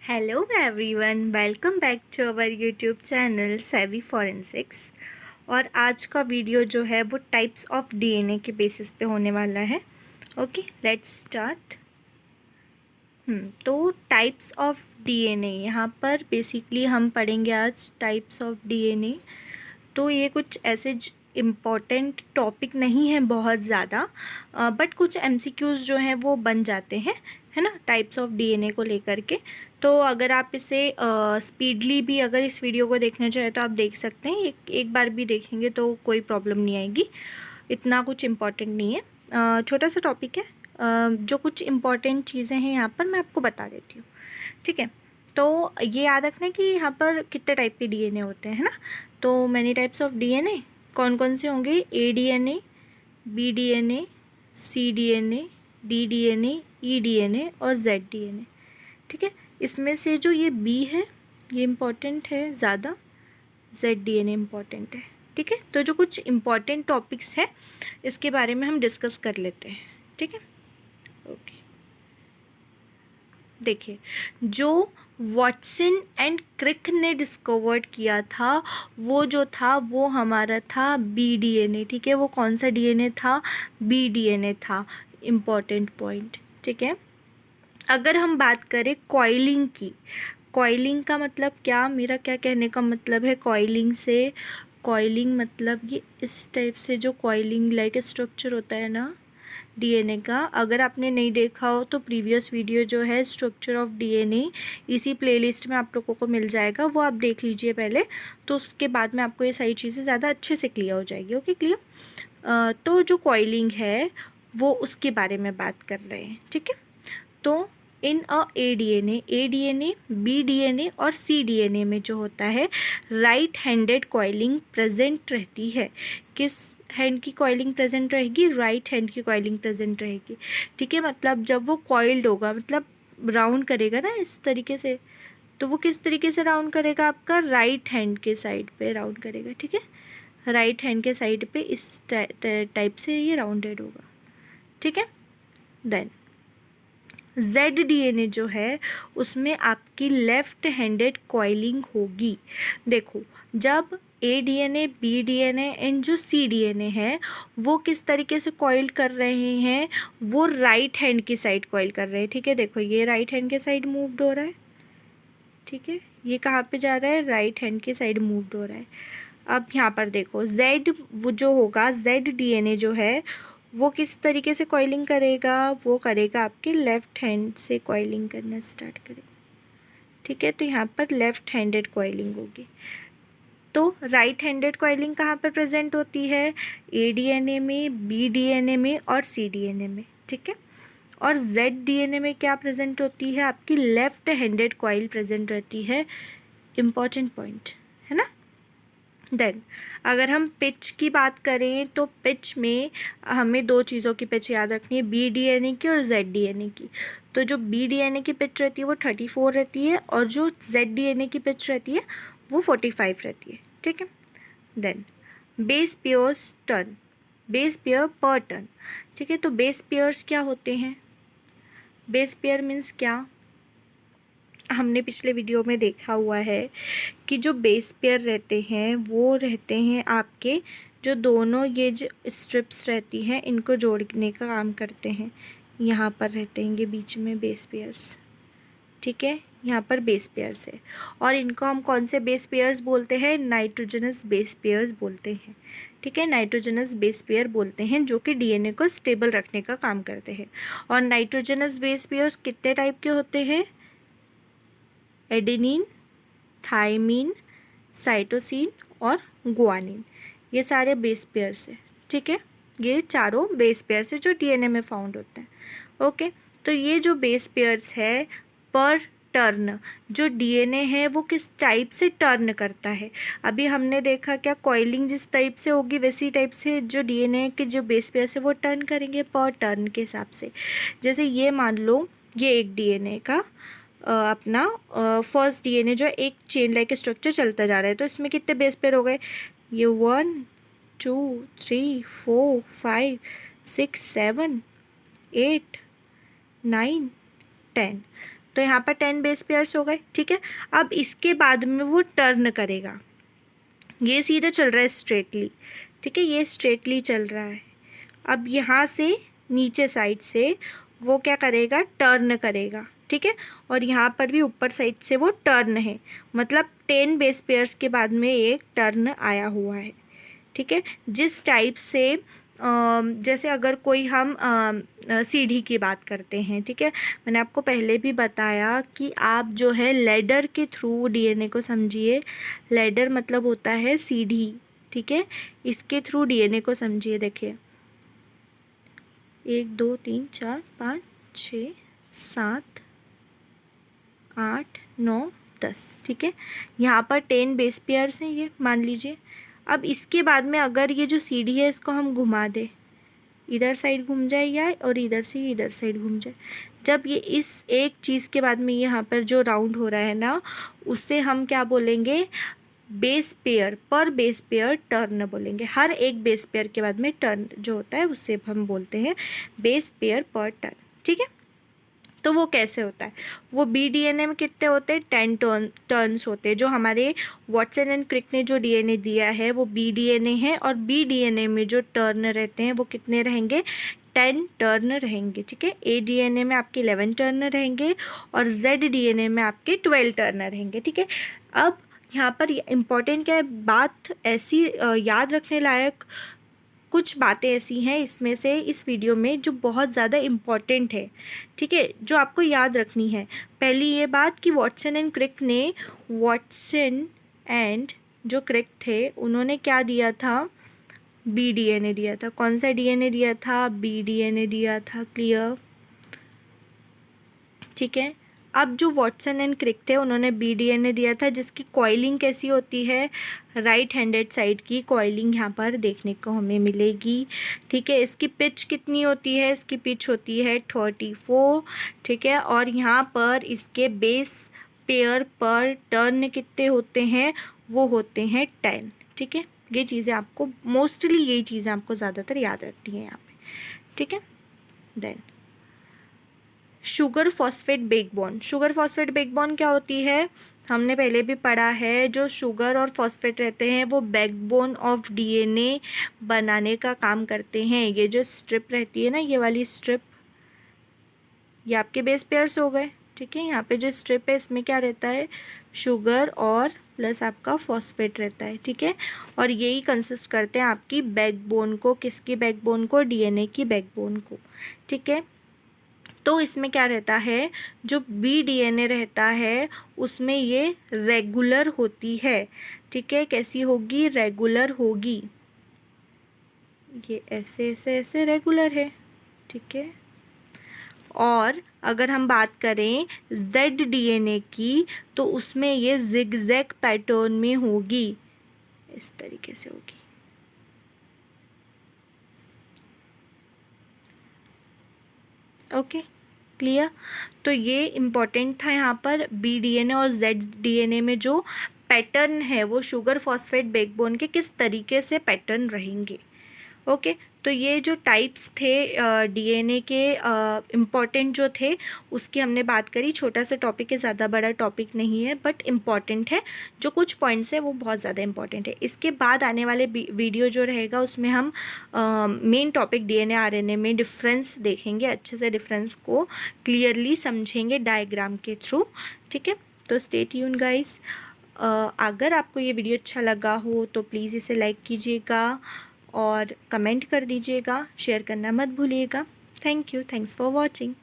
Hello everyone, welcome back to our YouTube channel savvyforensics। और आज का वीडियो जो है वो टाइप्स ऑफ डीएनए के बेसिस पे होने वाला है। Okay, let's start. तो टाइप्स ऑफ डीएनए, यहाँ पर बेसिकली हम पढ़ेंगे आज टाइप्स ऑफ डीएनए। तो ये कुछ ऐसे इम्पॉर्टेंट टॉपिक नहीं है बहुत ज़्यादा, बट कुछ एमसीक्यूज़ जो हैं वो बन जाते हैं, है ना, टाइप्स ऑफ डीएनए को लेकर के। तो अगर आप इसे स्पीडली भी अगर इस वीडियो को देखना चाहें तो आप देख सकते हैं, एक बार भी देखेंगे तो कोई प्रॉब्लम नहीं आएगी। इतना कुछ इम्पॉर्टेंट नहीं है, छोटा सा टॉपिक है। जो कुछ इम्पॉर्टेंट चीज़ें हैं यहाँ पर मैं आपको बता देती हूँ, ठीक है। तो ये याद रखना कि यहाँ पर कितने टाइप के डीएनए होते हैं, है ना। तो मैनी टाइप्स ऑफ डीएनए कौन कौन से होंगे? ए डीएनए, बी डीएनए, सी डीएनए, डी डीएनए, ई डीएनए और जेड डीएनए, ठीक है। इसमें से जो ये बी है ये इम्पॉर्टेंट है ज़्यादा, जेड डीएनए इम्पॉर्टेंट है, ठीक है। तो जो कुछ इम्पॉर्टेंट टॉपिक्स हैं इसके बारे में हम डिस्कस कर लेते हैं, ठीक है। ओके, देखिए, जो वॉटसन एंड क्रिक ने डिस्कवर्ड किया था वो जो था वो हमारा था बी डीएनए, ठीक है। वो कौन सा डीएनए था? बी डीएनए था। इम्पॉर्टेंट पॉइंट, ठीक है। अगर हम बात करें कॉइलिंग की, कॉइलिंग का मतलब क्या, मेरा क्या कहने का मतलब है कॉइलिंग से? कॉइलिंग मतलब ये इस टाइप से जो कॉइलिंग लाइक स्ट्रक्चर होता है ना डीएनए का, अगर आपने नहीं देखा हो तो प्रीवियस वीडियो जो है स्ट्रक्चर ऑफ डीएनए इसी प्लेलिस्ट में आप लोगों को मिल जाएगा, वो आप देख लीजिए पहले। तो उसके बाद में आपको ये सारी चीज़ें ज़्यादा अच्छे से क्लियर हो जाएगी। Okay, clear. तो जो कॉइलिंग है वो उसके बारे में बात कर रहे हैं, ठीक है। तो इन ए डीएनए, बी डीएनए और सी डीएनए में जो होता है राइट हैंडेड कॉइलिंग प्रेजेंट रहती है। किस हैंड की कॉइलिंग प्रेजेंट रहेगी? राइट हैंड की कॉइलिंग प्रेजेंट रहेगी, ठीक है। मतलब जब वो कॉइल्ड होगा, मतलब राउंड करेगा ना इस तरीके से, तो वो किस तरीके से राउंड करेगा? आपका राइट हैंड के साइड पे राउंड करेगा, ठीक है। राइट हैंड के साइड पे इस टाइप से ये राउंडेड होगा, ठीक है। देन जेड डीएनए जो है उसमें आपकी लेफ्ट हैंडेड कॉइलिंग होगी। देखो, जब ए डीएनए, बी डीएनए एंड जो सी डीएनए है वो किस तरीके से कॉइल कर रहे हैं? वो राइट हैंड की साइड कॉइल कर रहे हैं, ठीक है। देखो, ये राइट हैंड के साइड मूव्ड हो रहा है, ठीक है। ये कहाँ पे जा रहा है? राइट हैंड के साइड मूव्ड हो रहा है। अब यहाँ पर देखो, जेड वो जो होगा, जेड डीएनए जो है वो किस तरीके से कॉइलिंग करेगा? वो करेगा आपके लेफ्ट हैंड से कॉइलिंग करना स्टार्ट करेगा, ठीक है। तो यहाँ पर लेफ्ट हैंडेड कॉइलिंग होगी। तो राइट हैंडेड कॉइलिंग कहाँ पर प्रेजेंट होती है? ए डीएनए में, बी डीएनए में और सी डीएनए में, ठीक है। और जेड डीएनए में क्या प्रेजेंट होती है? आपकी लेफ्ट हैंडेड कॉइल प्रेजेंट रहती है। इम्पॉर्टेंट पॉइंट है ना। देन अगर हम पिच की बात करें तो पिच में हमें दो चीज़ों की पिच याद रखनी है, बी डीएनए की और जेड डीएनए की। तो जो बी डीएनए की पिच रहती है वो 34 रहती है और जो जेड डीएनए की पिच रहती है वो 45 रहती है, ठीक है। Then base pairs turn, base pair पर टर्न, ठीक है। तो बेस पेयर्स क्या होते हैं? बेस पेयर मीन्स क्या? हमने पिछले वीडियो में देखा हुआ है कि जो बेस पेयर रहते हैं वो रहते हैं आपके, जो दोनों ये जो स्ट्रिप्स रहती हैं इनको जोड़ने का काम करते हैं। यहाँ पर रहते हैं ये बीच में बेस पेयर्स, ठीक है। यहाँ पर बेस पेयर्स है और इनको हम कौन से बेस पेयर्स बोलते हैं? नाइट्रोजनस बेस पेयर्स बोलते हैं, ठीक है। नाइट्रोजनस बेस पेयर बोलते हैं जो कि डीएनए को स्टेबल रखने का काम करते हैं। और नाइट्रोजनस बेस पेयर्स कितने टाइप के होते हैं? एडेनिन, थायमीन, साइटोसिन और गुआनिन, ये सारे बेस पेयर्स हैं, ठीक है। ये चारों बेस पेयर्स है जो डीएनए में फाउंड होते हैं। ओके, तो ये जो बेस पेयर्स है पर टर्न, जो डीएनए है वो किस टाइप से टर्न करता है? अभी हमने देखा क्या कॉइलिंग जिस टाइप से होगी वैसी टाइप से जो डीएनए के जो बेस पेयर्स है वो टर्न करेंगे पर टर्न के हिसाब से। जैसे ये मान लो ये एक डीएनए का अपना फर्स्ट डीएनए जो एक चेन लाइक स्ट्रक्चर चलता जा रहा है, तो इसमें कितने बेस पेयर हो गए? ये 1 2 3 4 5 6 7 8 9 10। तो यहाँ पर 10 बेस पेयर्स हो गए, ठीक है। अब इसके बाद में वो टर्न करेगा, ये सीधे चल रहा है स्ट्रेटली, ठीक है, ये स्ट्रेटली चल रहा है। अब यहाँ से नीचे साइड से वो क्या करेगा, टर्न करेगा, ठीक है। और यहाँ पर भी ऊपर साइड से वो टर्न है, मतलब 10 बेस पेयर्स के बाद में एक टर्न आया हुआ है, ठीक है। जिस टाइप से जैसे अगर कोई हम सीढ़ी की बात करते हैं, ठीक है, मैंने आपको पहले भी बताया कि आप जो है लैडर के थ्रू डीएनए को समझिए। लैडर मतलब होता है सीढ़ी, ठीक है, इसके थ्रू डीएनए को समझिए। देखिए 1 2 3 4 5 6 7 8 9 10, ठीक है। यहाँ पर 10 बेस पेयर्स हैं, ये मान लीजिए। अब इसके बाद में अगर ये जो सीढ़ी है इसको हम घुमा दें, इधर साइड घूम जाए या और इधर से इधर साइड घूम जाए, जब ये इस एक चीज़ के बाद में यहाँ पर जो राउंड हो रहा है ना, उससे हम क्या बोलेंगे, बेस पेयर, पर बेस पेयर टर्न बोलेंगे। हर एक बेस पेयर के बाद में टर्न जो होता है उससे हम बोलते हैं बेस पेयर पर टर्न, ठीक है। तो वो कैसे होता है, वो बीडीएनए में कितने होते हैं, 10 टर्न्स होते हैं। जो हमारे वॉटसन एंड क्रिक ने जो डीएनए दिया है वो बीडीएनए है, और बीडीएनए में जो टर्न रहते हैं वो कितने रहेंगे, 10 टर्न रहेंगे, ठीक है। ए डीएनए में आपके 11 टर्न रहेंगे और जेड डीएनए में आपके 12 टर्न रहेंगे, ठीक है। अब यहाँ पर इम्पॉर्टेंट क्या है, बात ऐसी याद रखने लायक कुछ बातें ऐसी हैं इसमें से इस वीडियो में जो बहुत ज़्यादा इम्पॉर्टेंट है, ठीक है, जो आपको याद रखनी है। पहली ये बात कि वॉटसन एंड क्रिक ने, वॉटसन एंड जो क्रिक थे उन्होंने क्या दिया था, बीडीएनए दिया था। कौन सा डीएनए दिया था, बीडीएनए दिया था, क्लियर, ठीक है। अब जो वॉटसन एंड क्रिक थे उन्होंने बीडीएनए दिया था, जिसकी कॉइलिंग कैसी होती है, राइट हैंडेड साइड की कॉइलिंग यहाँ पर देखने को हमें मिलेगी, ठीक है। इसकी पिच कितनी होती है, इसकी पिच होती है 34, ठीक है। और यहाँ पर इसके बेस पेयर पर टर्न कितने होते हैं, वो होते हैं 10, ठीक है। ये चीज़ें आपको मोस्टली, यही चीज़ें आपको ज़्यादातर याद रखनी है यहाँ पे, ठीक है। Then sugar phosphate backbone, sugar phosphate backbone क्या होती है, हमने पहले भी पढ़ा है। जो शुगर और फॉस्फेट रहते हैं वो बैकबोन ऑफ डीएनए बनाने का काम करते हैं। ये जो स्ट्रिप रहती है ना, ये वाली स्ट्रिप, ये आपके बेस पेयर्स हो गए, ठीक है। यहाँ पे जो स्ट्रिप है इसमें क्या रहता है, शुगर और प्लस आपका फॉस्फेट रहता है, ठीक है। और यही कंसिस्ट करते हैं आपकी बैकबोन को, किसकी बैकबोन को, डीएनए की बैकबोन को, ठीक है। तो इसमें क्या रहता है, जो बी डीएनए रहता है उसमें ये रेगुलर होती है, ठीक है। कैसी होगी, रेगुलर होगी, ये ऐसे ऐसे ऐसे रेगुलर है, ठीक है। और अगर हम बात करें जेड डीएनए की, तो उसमें ये जिगजैग पैटर्न में होगी, इस तरीके से होगी, ओके, क्लियर। तो ये इम्पॉर्टेंट था यहाँ पर, बी डीएनए और जेड डीएनए में जो पैटर्न है वो शुगर फॉस्फेट बैकबोन के किस तरीके से पैटर्न रहेंगे, ओके। तो ये जो टाइप्स थे डीएनए के इम्पॉर्टेंट जो थे उसकी हमने बात करी। छोटा सा टॉपिक है, ज़्यादा बड़ा टॉपिक नहीं है, बट इम्पॉर्टेंट है। जो कुछ पॉइंट्स है वो बहुत ज़्यादा इम्पॉर्टेंट है। इसके बाद आने वाले वीडियो जो रहेगा उसमें हम मेन टॉपिक डीएनए आरएनए में डिफरेंस देखेंगे, अच्छे से डिफरेंस को क्लियरली समझेंगे डायग्राम के थ्रू, ठीक है। तो स्टे ट्यून गाइस। अगर आपको ये वीडियो अच्छा लगा हो तो प्लीज़ इसे लाइक कीजिएगा और कमेंट कर दीजिएगा, शेयर करना मत भूलिएगा। Thank you, thanks for watching.